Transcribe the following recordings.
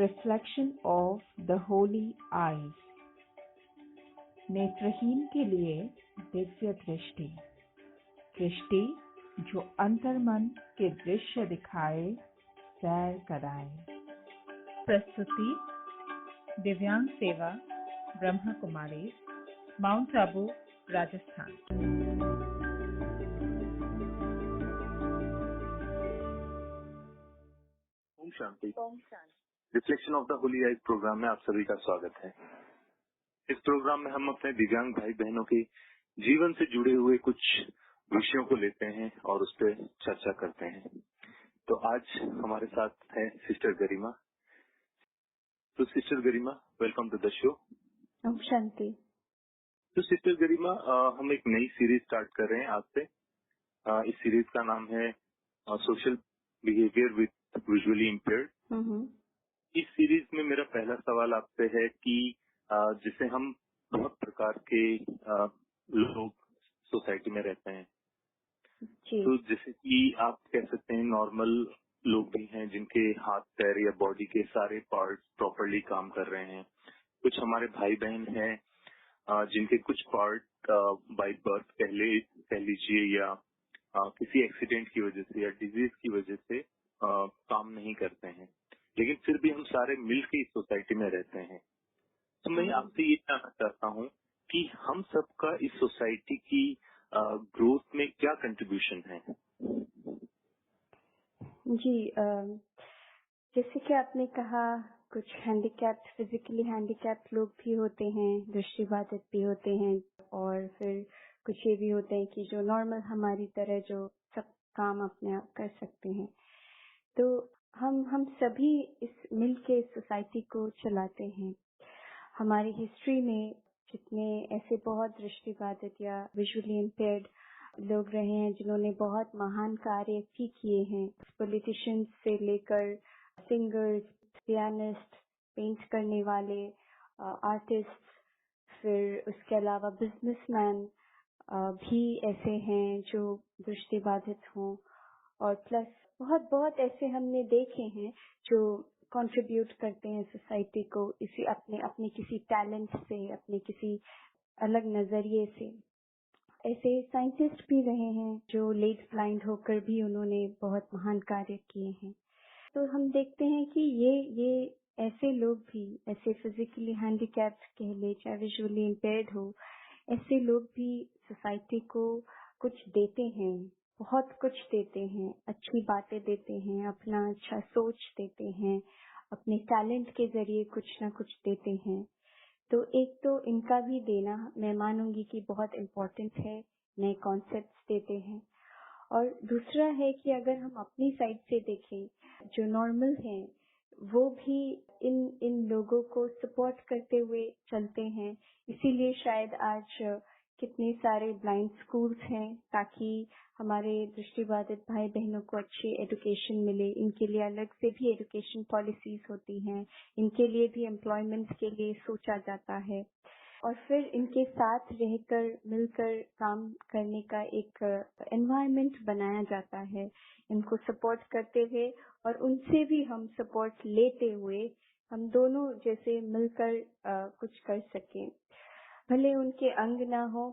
Reflection of the Holy Eyes। नेत्रहीन के लिए दिव्य दृष्टि, दृष्टि जो अंतर्मन के दृश्य दिखाए, सैर कराए। प्रस्तुति दिव्यांग सेवा ब्रह्मा कुमारी, माउंट आबू, राजस्थान। ओम शांति। Reflection of the holy eyes program में आप सभी का स्वागत है। इस प्रोग्राम में हम अपने दिव्यांग भाई बहनों के जीवन से जुड़े हुए कुछ विषयों को लेते हैं और उस पर चर्चा करते हैं। तो आज हमारे साथ है सिस्टर गरिमा। तो sister Garima, welcome to the show. ओम शांति। तो सिस्टर गरिमा, हम एक नई सीरीज स्टार्ट कर रहे हैं आज से। इस सीरीज का नाम है social behaviour with visually impaired. इस सीरीज में मेरा पहला सवाल आपसे है कि जिसे हम बहुत प्रकार के लोग सोसाइटी में रहते हैं, तो जैसे कि आप कह सकते हैं नॉर्मल लोग भी हैं जिनके हाथ पैर या बॉडी के सारे पार्ट्स प्रॉपरली काम कर रहे हैं। कुछ हमारे भाई बहन हैं जिनके कुछ पार्ट बाय बर्थ कह लीजिए या किसी एक्सीडेंट की वजह से या डिजीज की वजह से काम नहीं करते हैं, लेकिन फिर भी हम सारे मिलकर इस सोसाइटी में रहते हैं। तो मैं आपसे ये जानना चाहता हूँ कि हम सबका इस सोसाइटी की ग्रोथ में क्या कंट्रीब्यूशन है। जी, जैसे कि आपने कहा, कुछ हैंडीकैप्ड, फिजिकली हैंडीकैप्ड लोग भी होते हैं, दृष्टिबाधित भी होते हैं, और फिर कुछ ये भी होते हैं कि जो नॉर्मल हमारी तरह जो सब काम अपने आप कर सकते हैं। तो हम सभी इस मिलके इस सोसाइटी को चलाते हैं। हमारी हिस्ट्री में जितने ऐसे बहुत दृष्टिबाधित या विजुअली इम्पेयर्ड लोग रहे हैं जिन्होंने बहुत महान कार्य भी किए हैं, पॉलिटिशियंस से लेकर सिंगर्स, पियानिस्ट, पेंट करने वाले, आर्टिस्ट, फिर उसके अलावा बिजनेसमैन भी ऐसे हैं जो दृष्टिबाधित हों, और प्लस बहुत बहुत ऐसे हमने देखे हैं जो कंट्रीब्यूट करते हैं सोसाइटी को इसी अपने किसी टैलेंट से, अपने किसी अलग नजरिए से। ऐसे साइंटिस्ट भी रहे हैं जो लेट ब्लाइंड होकर भी उन्होंने बहुत महान कार्य किए हैं। तो हम देखते हैं कि ये ऐसे लोग भी, ऐसे फिजिकली हैंडीकैप्ड कह ले चाहे विजुअली इम्पेयर्ड हो, ऐसे लोग भी सोसाइटी को कुछ देते हैं, बहुत कुछ देते हैं, अच्छी बातें देते हैं, अपना अच्छा सोच देते हैं, अपने टैलेंट के जरिए कुछ ना कुछ देते हैं। तो एक तो इनका भी देना मैं मानूंगी कि बहुत इम्पोर्टेंट है, नए कॉन्सेप्ट्स देते हैं। और दूसरा है कि अगर हम अपनी साइड से देखें, जो नॉर्मल हैं वो भी इन लोगों को सपोर्ट करते हुए चलते हैं। इसीलिए शायद आज कितने सारे ब्लाइंड स्कूल्स हैं, ताकि हमारे दृष्टिबाधित भाई बहनों को अच्छी एजुकेशन मिले। इनके लिए अलग से भी एजुकेशन पॉलिसीज होती हैं, इनके लिए भी एम्प्लॉयमेंट के लिए सोचा जाता है, और फिर इनके साथ रहकर मिलकर काम करने का एक एनवायरनमेंट बनाया जाता है, इनको सपोर्ट करते हुए और उनसे भी हम सपोर्ट लेते हुए हम दोनों जैसे मिलकर कुछ कर सकें। भले उनके अंग ना हो,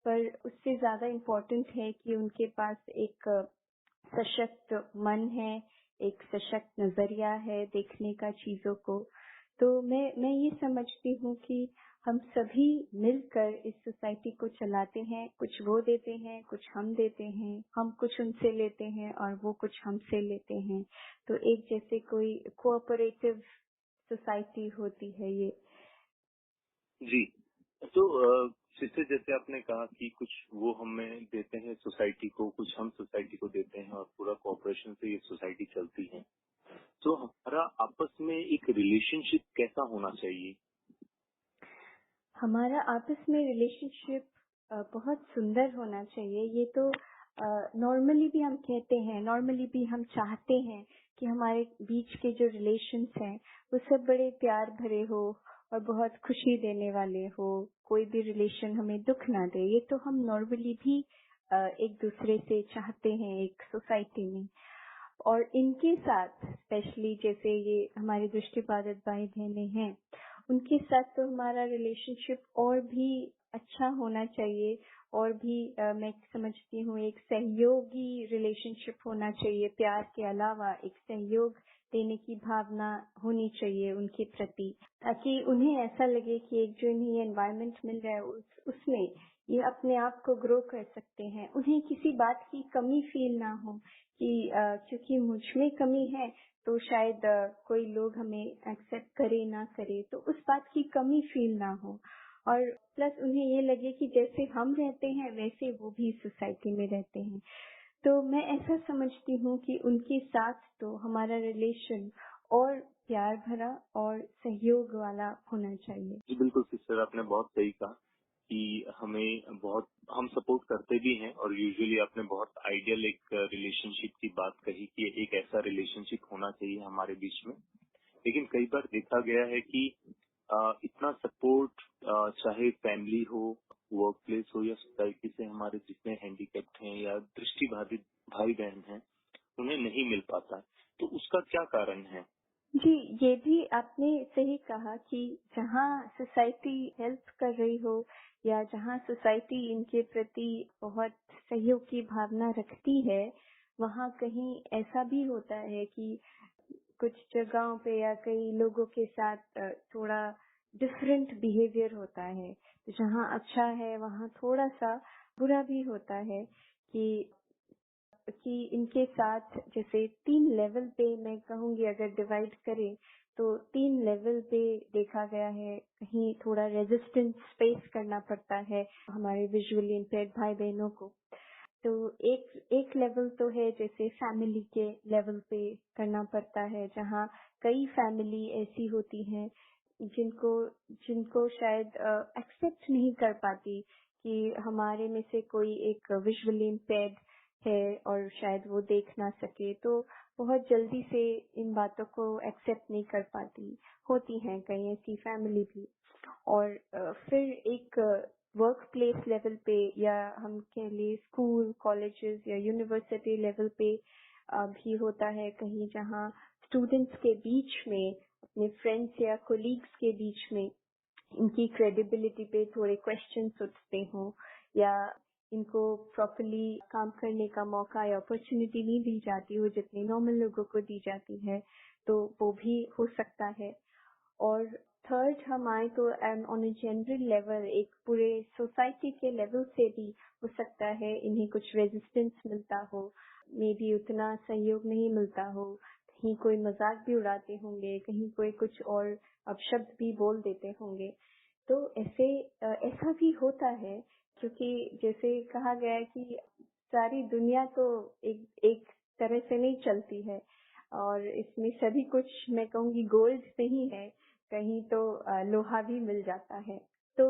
पर उससे ज्यादा इम्पोर्टेंट है कि उनके पास एक सशक्त मन है, एक सशक्त नजरिया है देखने का चीजों को। तो मैं ये समझती हूँ कि हम सभी मिलकर इस सोसाइटी को चलाते हैं। कुछ वो देते हैं, कुछ हम देते हैं, हम कुछ उनसे लेते हैं और वो कुछ हमसे लेते हैं। तो एक जैसे कोई कोऑपरेटिव सोसाइटी होती है ये। जी, तो सिस्टर, जैसे आपने कहा कि कुछ वो हमें देते हैं सोसाइटी को, कुछ हम सोसाइटी को देते हैं, और पूरा कोऑपरेशन से ये सोसाइटी चलती है। तो हमारा आपस में एक रिलेशनशिप कैसा होना चाहिए? हमारा आपस में रिलेशनशिप बहुत सुंदर होना चाहिए। ये तो नॉर्मली भी हम कहते हैं, नॉर्मली भी हम चाहते हैं कि हमारे बीच के जो रिलेशंस हैं वो सब बड़े प्यार भरे हो और बहुत खुशी देने वाले हो, कोई भी रिलेशन हमें दुख ना दे। ये तो हम नॉर्मली भी एक दूसरे से चाहते हैं एक सोसाइटी में। और इनके साथ स्पेशली जैसे ये हमारे दृष्टिबाधित भाई बहनें हैं, उनके साथ तो हमारा रिलेशनशिप और भी अच्छा होना चाहिए, और भी मैं समझती हूँ एक सहयोगी रिलेशनशिप होना चाहिए। प्यार के अलावा एक सहयोग देने की भावना होनी चाहिए उनके प्रति, ताकि उन्हें ऐसा लगे कि एक जो इन्हें एनवायरनमेंट मिल रहा है उसमें ये अपने आप को ग्रो कर सकते हैं। उन्हें किसी बात की कमी फील ना हो कि क्योंकि मुझ में कमी है तो शायद कोई लोग हमें एक्सेप्ट करे ना करे, तो उस बात की कमी फील ना हो। और प्लस उन्हें ये लगे कि जैसे हम रहते हैं वैसे वो भी सोसाइटी में रहते हैं। तो मैं ऐसा समझती हूँ कि उनके साथ तो हमारा रिलेशन और प्यार भरा और सहयोग वाला होना चाहिए। जी बिल्कुल सिस्टर, आपने बहुत सही कहा कि हम सपोर्ट करते भी हैं, और यूजुअली आपने बहुत आइडियल एक रिलेशनशिप की बात कही कि एक ऐसा रिलेशनशिप होना चाहिए हमारे बीच में। लेकिन कई बार देखा गया है कि इतना सपोर्ट चाहे फैमिली हो, वर्क प्लेस हो या सोसाइटी से हमारे जितने हैंडीकैप्ड हैं या दृष्टिबाधित भाई बहन हैं, उन्हें नहीं मिल पाता है। तो उसका क्या कारण है? जी, ये भी आपने सही कहा कि जहाँ सोसाइटी हेल्प कर रही हो या जहाँ सोसाइटी इनके प्रति बहुत सहयोग की भावना रखती है, वहाँ कहीं ऐसा भी होता है कि कुछ जगहों पे या कई लोगों के साथ थोड़ा डिफरेंट बिहेवियर होता है। तो जहाँ अच्छा है वहाँ थोड़ा सा बुरा भी होता है कि इनके साथ जैसे 3 लेवल पे मैं कहूँगी अगर डिवाइड करें तो 3 लेवल पे देखा गया है। कहीं थोड़ा रेजिस्टेंस फेस करना पड़ता है हमारे विजुअली इम्पेयर्ड भाई बहनों को। तो एक लेवल तो है जैसे फैमिली के लेवल पे करना पड़ता है, जहाँ कई फैमिली ऐसी होती हैं जिनको शायद एक्सेप्ट नहीं कर पाती कि हमारे में से कोई एक विजुअली इम्पेयर्ड है और शायद वो देख ना सके, तो बहुत जल्दी से इन बातों को एक्सेप्ट नहीं कर पाती। होती हैं कई ऐसी फैमिली भी। और फिर एक वर्क प्लेस लेवल पे या हम कह लिए स्कूल कॉलेजेस या यूनिवर्सिटी लेवल पे भी होता है कहीं, जहाँ स्टूडेंट्स के बीच में अपने फ्रेंड्स या कोलीग्स के बीच में इनकी क्रेडिबिलिटी पे थोड़े क्वेश्चंस उठते हों, या इनको प्रॉपर्ली काम करने का मौका या अपॉर्चुनिटी नहीं दी जाती हो जितनी नॉर्मल लोगों को दी जाती है, तो वो भी हो सकता है। और थर्ड हम आए तो ऑन ए जनरल लेवल एक पूरे सोसाइटी के लेवल से भी हो सकता है इन्हें कुछ रेजिस्टेंस मिलता हो, मे बी उतना सहयोग नहीं मिलता हो, कहीं कोई मजाक भी उड़ाते होंगे, कहीं कोई कुछ और अपशब्द भी बोल देते होंगे। तो ऐसा भी होता है, क्योंकि जैसे कहा गया है कि सारी दुनिया तो एक तरह से नहीं चलती है, और इसमें सभी कुछ मैं कहूँगी गोल्ड नहीं है, कहीं तो लोहा भी मिल जाता है। तो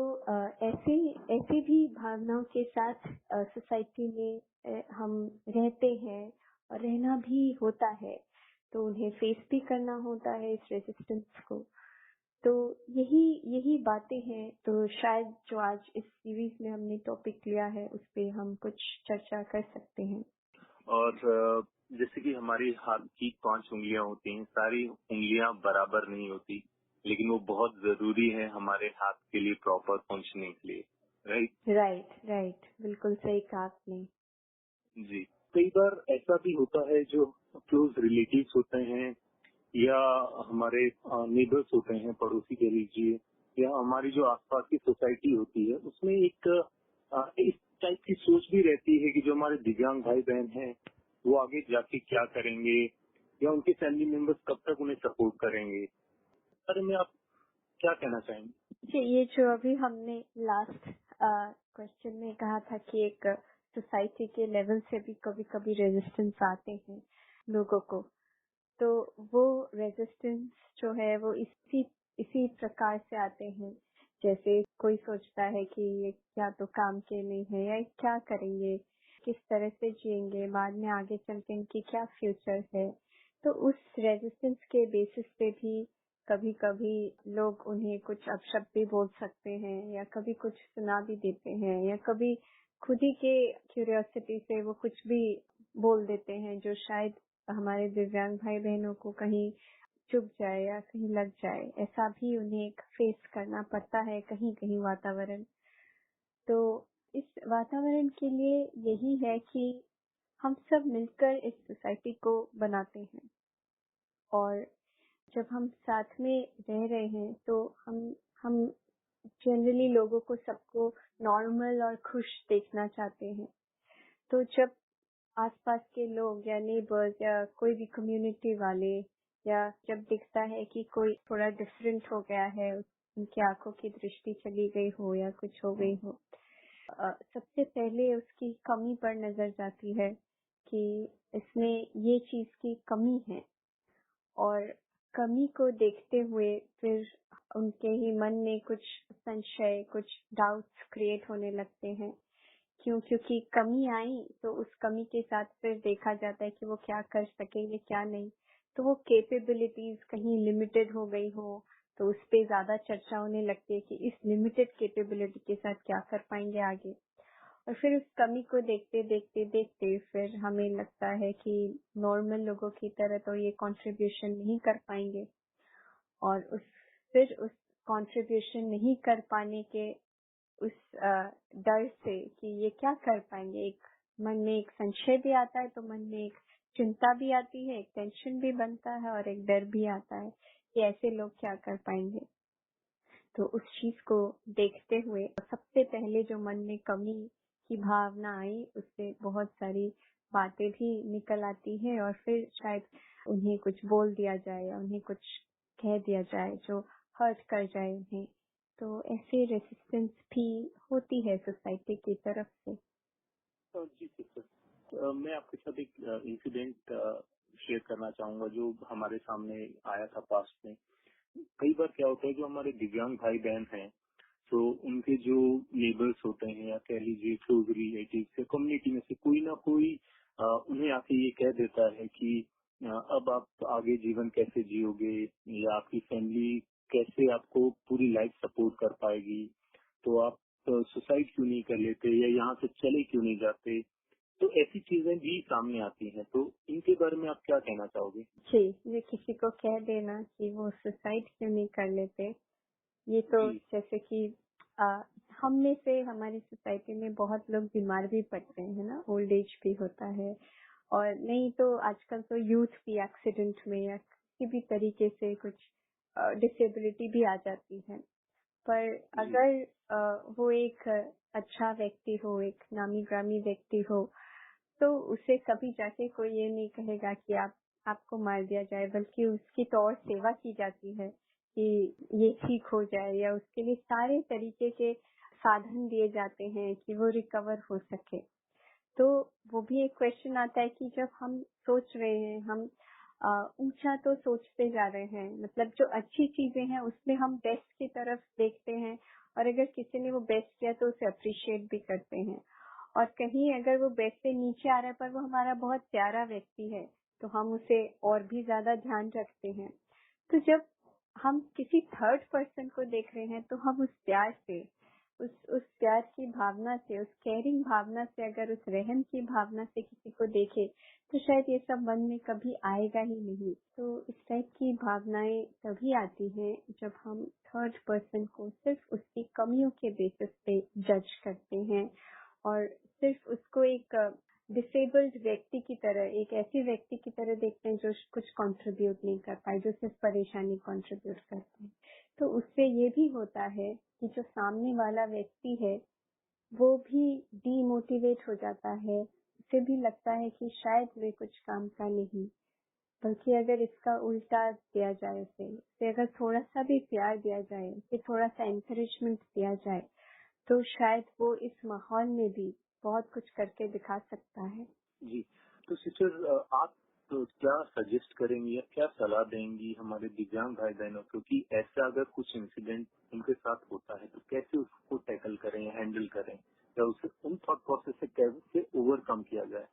ऐसे भी भावनाओं के साथ सोसाइटी में हम रहते हैं और रहना भी होता है, तो उन्हें फेस भी करना होता है इस रेजिस्टेंस को। तो यही बातें हैं। तो शायद जो आज इस सीरीज में हमने टॉपिक लिया है उस पे हम कुछ चर्चा कर सकते हैं। और जैसे कि हमारी हाथ की 5 उंगलियां होती हैं, सारी उंगलियां बराबर नहीं होती, लेकिन वो बहुत जरूरी है हमारे हाथ के लिए प्रॉपर फंक्शनिंग के लिए। राइट, बिल्कुल सही कहा आपने। जी, कई बार ऐसा भी होता है जो क्लोज रिलेटिव्स होते हैं या हमारे नेबर्स होते हैं, पड़ोसी कह लीजिए, या हमारी जो आसपास की सोसाइटी होती है, उसमें एक इस टाइप की सोच भी रहती है कि जो हमारे दिव्यांग भाई बहन हैं वो आगे जाके क्या करेंगे, या उनके फैमिली मेंबर्स कब तक उन्हें सपोर्ट करेंगे। अरे में आप क्या कहना चाहेंगे? जी, ये जो अभी हमने लास्ट क्वेश्चन में कहा था कि एक सोसाइटी के लेवल से भी कभी कभी रेजिस्टेंस आते हैं लोगों को, तो वो रेजिस्टेंस जो है वो इसी प्रकार से आते हैं। जैसे कोई सोचता है कि ये क्या तो काम के नहीं है, या क्या करेंगे, किस तरह से जिएंगे, बाद में आगे चल के इनकी क्या फ्यूचर है। तो उस रेजिस्टेंस के बेसिस पे भी कभी कभी लोग उन्हें कुछ अपशब्द भी बोल सकते हैं, या कभी कुछ सुना भी देते हैं, या कभी खुद ही के क्यूरियोसिटी से वो कुछ भी बोल देते हैं जो शायद हमारे दिव्यांग भाई बहनों को कहीं चुभ जाए या कहीं लग जाए, ऐसा भी उन्हें फेस करना पड़ता है कहीं कहीं वातावरण। तो इस वातावरण के लिए यही है कि हम सब मिलकर इस सोसाइटी को बनाते हैं, और जब हम साथ में रह रहे हैं तो हम जनरली लोगों को, सबको नॉर्मल और खुश देखना चाहते हैं। तो जब आसपास के लोग या नेबर्स या कोई भी कम्युनिटी वाले, या जब दिखता है कि कोई थोड़ा डिफरेंट हो गया है, उनकी आंखों की दृष्टि चली गई हो या कुछ हो गई हो, सबसे पहले उसकी कमी पर नजर जाती है कि इसमें ये चीज की कमी है। और कमी को देखते हुए फिर उनके ही मन में कुछ संशय, कुछ डाउट्स क्रिएट होने लगते हैं। क्योंकि कमी आई तो उस कमी के साथ फिर देखा जाता है कि वो क्या कर सकेंगे क्या नहीं। तो वो कैपेबिलिटीज कहीं लिमिटेड हो गई हो तो उस पे ज्यादा चर्चा होने लगती है कि इस लिमिटेड कैपेबिलिटी के साथ क्या कर पाएंगे आगे। और फिर उस कमी को देखते देखते देखते फिर हमें लगता है कि नॉर्मल लोगों की तरह तो ये कंट्रीब्यूशन नहीं कर पाएंगे, और फिर उस कंट्रीब्यूशन नहीं कर पाने के उस डर से कि ये क्या कर पाएंगे, एक मन में एक संशय भी आता है, तो मन में एक चिंता भी आती है, एक टेंशन भी बनता है और एक डर भी आता है कि ऐसे लोग क्या कर पाएंगे। तो उस चीज को देखते हुए सबसे पहले जो मन में कमी की भावना आई, उससे बहुत सारी बातें भी निकल आती है, और फिर शायद उन्हें कुछ बोल दिया जाए या उन्हें कुछ कह दिया जाए जो हर्ट कर जाए उन्हें। तो ऐसे रेसिस्टेंस भी होती है सोसाइटी की तरफ से। जी सिस्टर, मैं आपके साथ एक इंसिडेंट शेयर करना चाहूंगा जो हमारे सामने आया था पास्ट में। कई बार क्या होता है, जो हमारे दिव्यांग भाई बहन हैं, तो उनके जो नेबर्स होते हैं या कह लीजिए क्लोज रिलेटिव या कम्युनिटी में से कोई ना कोई उन्हें आके ये कह देता है कि अब आप आगे जीवन कैसे जियोगे, या आपकी फैमिली कैसे आपको पूरी लाइफ सपोर्ट कर पाएगी, तो आप सुसाइड क्यों नहीं कर लेते या यहाँ से चले क्यों नहीं जाते। तो ऐसी चीजें भी सामने आती हैं, तो इनके बारे में आप क्या कहना चाहोगे? जी, ये किसी को कह देना कि वो सुसाइड क्यों नहीं कर लेते, ये तो जैसे कि हम में से हमारी सोसाइटी में बहुत लोग बीमार भी पड़ते हैं ना, ओल्ड एज भी होता है, और नहीं तो आजकल तो यूथ भी एक्सीडेंट में या किसी भी तरीके से कुछ डिसेबिलिटी भी आ जाती है। पर अगर वो एक अच्छा व्यक्ति हो, एक नामी ग्रामी व्यक्ति हो, तो उसे कभी जाके कोई ये नहीं कहेगा कि आपको मार दिया जाए, बल्कि उसकी तो और सेवा की जाती है कि ये ठीक हो जाए, या उसके लिए सारे तरीके के साधन दिए जाते हैं कि वो रिकवर हो सके। तो वो भी एक क्वेश्चन आता है कि जब हम सोच रहे हैं, हम ऊंचा तो सोचते जा रहे हैं, मतलब जो अच्छी चीजें हैं उसमें हम बेस्ट की तरफ देखते हैं, और अगर किसी ने वो बेस्ट किया तो उसे अप्रिशिएट भी करते हैं। और कहीं अगर वो बेस्ट से नीचे आ रहा है पर वो हमारा बहुत प्यारा व्यक्ति है, तो हम उसे और भी ज्यादा ध्यान रखते हैं। तो जब हम किसी थर्ड पर्सन को देख रहे हैं तो हम उस प्यार से, उस प्यार की भावना से, उस केयरिंग भावना से, अगर उस रहम की भावना से किसी को देखे, तो शायद ये सब मन में कभी आएगा ही नहीं। तो इस टाइप की भावनाएं तभी आती हैं जब हम थर्ड पर्सन को सिर्फ उसकी कमियों के बेसिस पे जज करते हैं, और सिर्फ उसको एक डिसेबल्ड व्यक्ति की तरह, एक ऐसी व्यक्ति की तरह देखते हैं जो कुछ कंट्रीब्यूट नहीं कर पाए, जो सिर्फ परेशानी कंट्रीब्यूट करते हैं। तो उससे ये भी होता है कि जो सामने वाला व्यक्ति है वो भी डीमोटिवेट हो जाता है, उसे भी लगता है कि शायद वे कुछ काम का नहीं। बल्कि अगर इसका उल्टा दिया जाए, उसे अगर थोड़ा सा भी प्यार दिया जाए, उसे थोड़ा सा एनकरेजमेंट दिया जाए, तो शायद वो इस माहौल में भी बहुत कुछ करके दिखा सकता है। जी, तो सिस्टर, आप तो क्या सजेस्ट करेंगी या क्या सलाह देंगी हमारे दिव्यांग भाई बहनों को कि ऐसा अगर कुछ इंसिडेंट उनके साथ होता है तो कैसे उसको टैकल करें, हैंडल करें, या उसे उन थॉट प्रोसेस से कैसे ओवरकम किया जाए?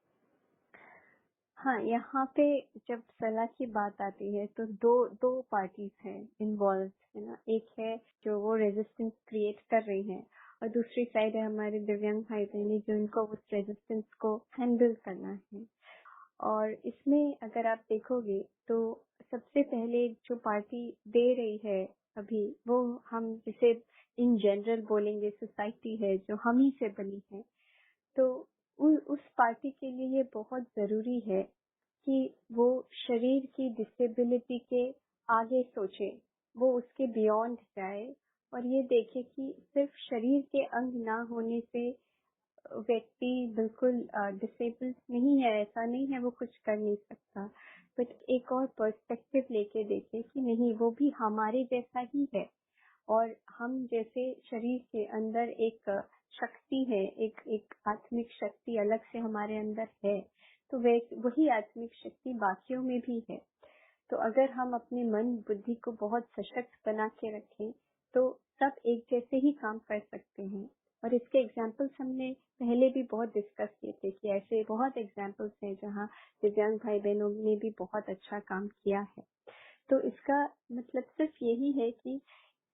हाँ, यहाँ पे जब सलाह की बात आती है तो दो पार्टीज हैं इन्वॉल्व, है ना। एक है जो वो रेजिस्टेंस क्रिएट कर रही है, और दूसरी साइड है हमारे दिव्यांग भाई बहनी जो इनको उस रेजिस्टेंस को हैंडल करना है। और इसमें अगर आप देखोगे तो सबसे पहले जो पार्टी दे रही है अभी, वो हम जिसे इन जनरल बोलेंगे सोसाइटी है जो हम ही से बनी है। तो उस पार्टी के लिए ये बहुत जरूरी है कि वो शरीर की डिसेबिलिटी के आगे सोचे, वो उसके बियॉन्ड जाए और ये देखे कि सिर्फ शरीर के अंग ना होने से व्यक्ति बिल्कुल डिसेबल्ड नहीं है, ऐसा नहीं है वो कुछ कर नहीं सकता। बट एक और पर्सपेक्टिव लेके देखे कि नहीं, वो भी हमारे जैसा ही है और हम जैसे शरीर के अंदर एक शक्ति है, एक आत्मिक शक्ति अलग से हमारे अंदर है, तो वही आत्मिक शक्ति बाकियों में भी है। तो अगर हम अपने मन बुद्धि को बहुत सशक्त बना के रखें तो सब एक जैसे ही काम कर सकते हैं। और इसके एग्जाम्पल्स हमने पहले भी बहुत डिस्कस किए थे कि ऐसे बहुत एग्जाम्पल्स हैं जहाँ दिव्यांग भाई बहनों ने भी बहुत अच्छा काम किया है। तो इसका मतलब सिर्फ यही है कि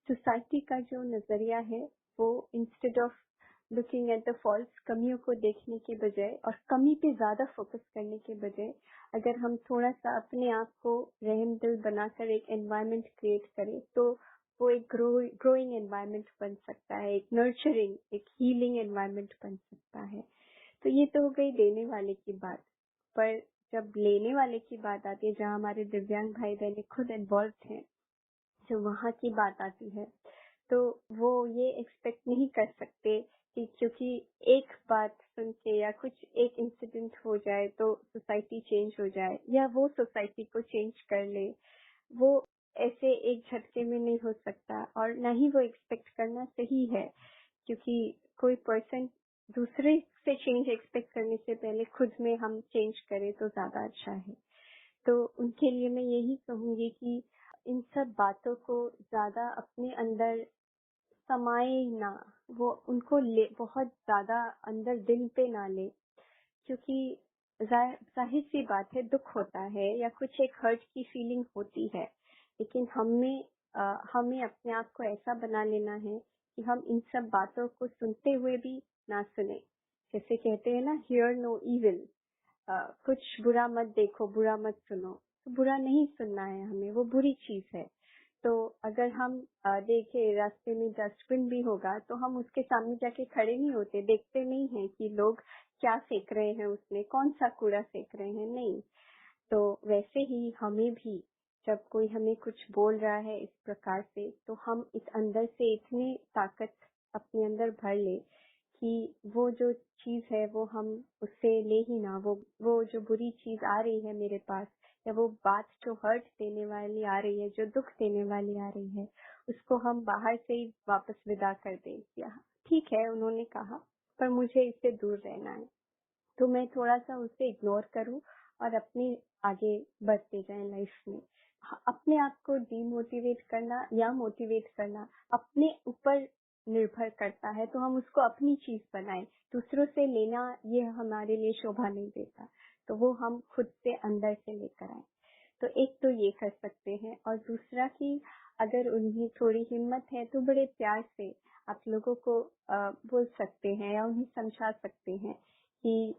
सोसाइटी का जो नजरिया है वो instead of looking at the faults, कमियों को देखने के बजाय और कमी पे ज्यादा फोकस करने के बजाय अगर हम थोड़ा सा अपने आप को रहम दिल बनाकर एक एनवायरनमेंट क्रिएट करें तो वो एक ग्रोइंग एनवायरनमेंट बन सकता है, एक नर्चरिंग, एक हीलिंग एनवायरनमेंट बन सकता है। तो ये तो हो गई देने वाले की बात। पर जब लेने वाले की बात आती है, जहाँ हमारे दिव्यांग भाई बहन खुद इन्वॉल्व हैं, जो वहाँ की बात आती है, तो वो ये एक्सपेक्ट नहीं कर सकते कि क्योंकि एक बात सुन के या कुछ एक इंसिडेंट हो जाए तो सोसाइटी चेंज हो जाए या वो सोसाइटी को चेंज कर ले। वो ऐसे एक झटके में नहीं हो सकता और न ही वो एक्सपेक्ट करना सही है, क्योंकि कोई पर्सन दूसरे से चेंज एक्सपेक्ट करने से पहले खुद में हम चेंज करें तो ज्यादा अच्छा है। तो उनके लिए मैं यही कहूंगी कि इन सब बातों को ज्यादा अपने अंदर समाये ना, वो उनको बहुत ज्यादा अंदर दिल पे ना ले, क्योंकि जाहिर सी बात है दुख होता है या कुछ एक हर्ट की फीलिंग होती है, लेकिन हमें अपने आप को ऐसा बना लेना है कि हम इन सब बातों को सुनते हुए भी ना सुने। जैसे कहते हैं ना, हियर नो इविल, कुछ बुरा मत देखो, बुरा मत सुनो। तो बुरा नहीं सुनना है हमें, वो बुरी चीज है। तो अगर हम देखे रास्ते में डस्टबिन भी होगा तो हम उसके सामने जाके खड़े नहीं होते, देखते नहीं है कि लोग क्या फेंक रहे हैं उसमें, कौन सा कूड़ा फेंक रहे हैं, नहीं। तो वैसे ही हमें भी जब कोई हमें कुछ बोल रहा है इस प्रकार से, तो हम इस अंदर से इतनी ताकत अपने अंदर भर ले कि वो जो चीज है वो हम उससे ले ही ना, वो जो बुरी चीज आ रही है मेरे पास या वो बात जो हर्ट देने वाली आ रही है, जो दुख देने वाली आ रही है, उसको हम बाहर से ही वापस विदा कर दें। या ठीक है उन्होंने कहा, पर मुझे इससे दूर रहना है, तो मैं थोड़ा सा उसे इग्नोर करूं और अपने आगे बढ़ते जाए लाइफ में। अपने आप को डीमोटिवेट करना या मोटिवेट करना अपने ऊपर निर्भर करता है, तो हम उसको अपनी चीज बनाएं। दूसरों से लेना ये हमारे लिए शोभा नहीं देता, तो वो हम खुद से अंदर से लेकर आए। तो एक तो ये कर सकते हैं, और दूसरा कि अगर उन्हें थोड़ी हिम्मत है तो बड़े प्यार से आप लोगों को बोल सकते हैं या उन्हें समझा सकते हैं कि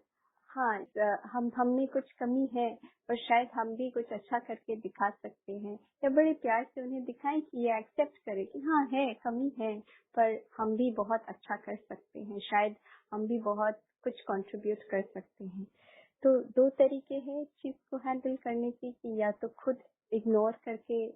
हाँ, हम में कुछ कमी है और शायद हम भी कुछ अच्छा करके दिखा सकते हैं, या बड़े प्यार से उन्हें दिखाएं कि ये एक्सेप्ट करें कि हाँ है, कमी है, पर हम भी बहुत अच्छा कर सकते हैं, शायद हम भी बहुत कुछ कंट्रीब्यूट कर सकते हैं। तो दो तरीके हैं चीज को हैंडल करने की, कि या तो खुद इग्नोर करके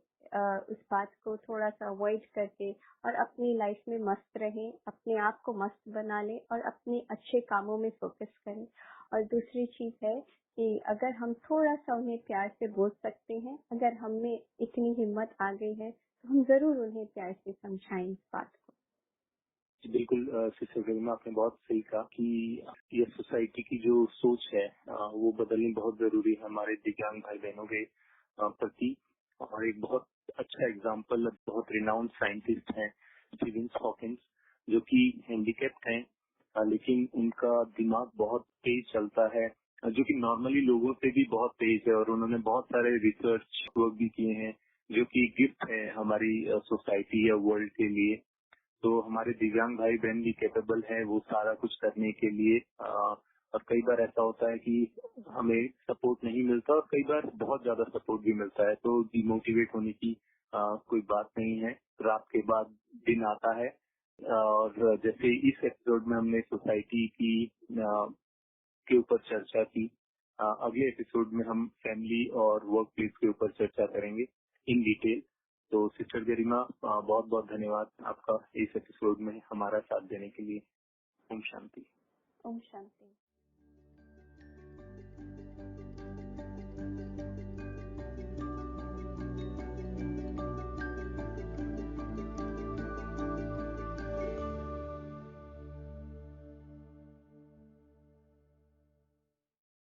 उस बात को थोड़ा सा अवॉइड करके और अपनी लाइफ में मस्त रहें, अपने आप को मस्त बना लें और अपने अच्छे कामों में फोकस करें। और दूसरी चीज है कि अगर हम थोड़ा सा उन्हें प्यार से बोल सकते हैं, अगर हमें इतनी हिम्मत आ गई है तो हम जरूर उन्हें प्यार से समझाएं इस बात को। बिल्कुल सिस्टर गरिमा, आपने बहुत सही कहा कि ये सोसाइटी की जो सोच है वो बदलनी बहुत जरूरी है हमारे दिव्यांग भाई बहनों के प्रति। और एक बहुत अच्छा एग्जाम्पल, बहुत रिनाउंड साइंटिस्ट हैं स्टीवन हॉकिंस, जो कि हैंडीकैप्ड हैं, लेकिन उनका दिमाग बहुत तेज चलता है, जो कि नॉर्मली लोगों से भी बहुत तेज है। और उन्होंने बहुत सारे रिसर्च वर्क भी किए हैं, जो कि गिफ्ट है हमारी सोसाइटी या वर्ल्ड के लिए। तो हमारे दिव्यांग भाई बहन भी कैपेबल है वो सारा कुछ करने के लिए। और कई बार ऐसा होता है कि हमें सपोर्ट नहीं मिलता और कई बार बहुत ज्यादा सपोर्ट भी मिलता है, तो डिमोटिवेट होने की कोई बात नहीं है। रात के बाद दिन आता है और जैसे इस एपिसोड में हमने सोसाइटी की के ऊपर चर्चा की, अगले एपिसोड में हम फैमिली और वर्क प्लेस के ऊपर चर्चा करेंगे इन डिटेल। तो सिस्टर गरिमा, बहुत बहुत धन्यवाद आपका इस एपिसोड में हमारा साथ देने के लिए। ओम शांति। ओम शांति।